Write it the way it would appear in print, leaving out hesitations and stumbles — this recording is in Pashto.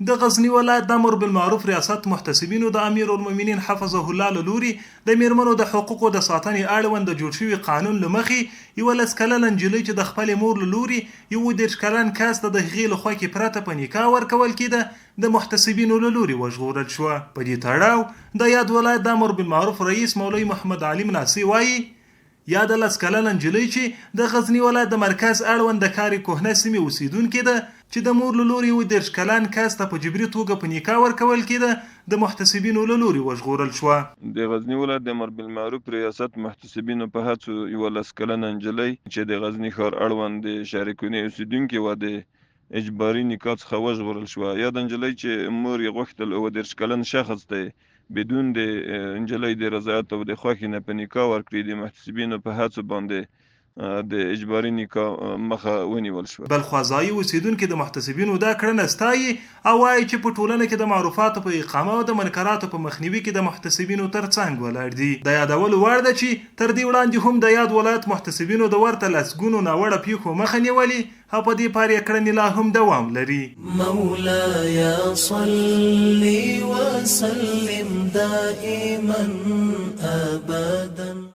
د غزنی ولایت د امر بالمعروف ریاست محتسبینو د امیر المؤمنین حفظه الله له لوري د میرمنو د حقوقو د ساتنې اړوند د جوړ شوي قانون له مخې 11 کلنه نجلۍ چې د خپلې مور له لوري 11 کلن کس ته د هغې له خوښې پرته په نکاح ورکول کېده د محتسبینو له لوري وژغورل شوه. په دې تړاو د یاد ولایت د امر بالمعروف رئیس مولوي محمد علي مناسي وایي یا د 10 کلنه نجلۍ چې د غزنی ولایت د مرکز اړوند د کاري کوهنه سیمې اوسیدونکې ده چې د مور له لوري 11 کلن کس ته په جبري توګه په نکاح ورکول کېده د محتسبینو له لوري وژغورل شوه. د غزنی ولایت د امر بالمعروف ریاست محتسبینو په هڅو 11 کلنه نجلۍ چې د غزنی ښار اړوند د شارکونې اوسیدونکې و د اجباري نکاح څخه وژغورل شوه. یا د نجلۍ چې مور یې غوښتل 11 کلن شخص ته بدون د نجلۍ د رضایت او د خوښې نه په نکاح ورکړي د محتسبینو په هڅو باندې د اجباري نکاح مخه ونیول شوه. بلخوازایي اوسیدونکي د محتسبینو دا کړنه ستایي او وایي چې په ټولنه کې د معروفاتو په اقامه او د منکراتو په مخنیوي کې د محتسبینو ترڅنګ ولاړ دي. د یادولو وړ ده چې تر دې وړاندې هم د یاد ولایت محتسبینو د ورته لسګونو ناوړه پیښو مخه نیولې او په دې پارې کړنې لا هم دوام لري. مولاي صل وسلم دائما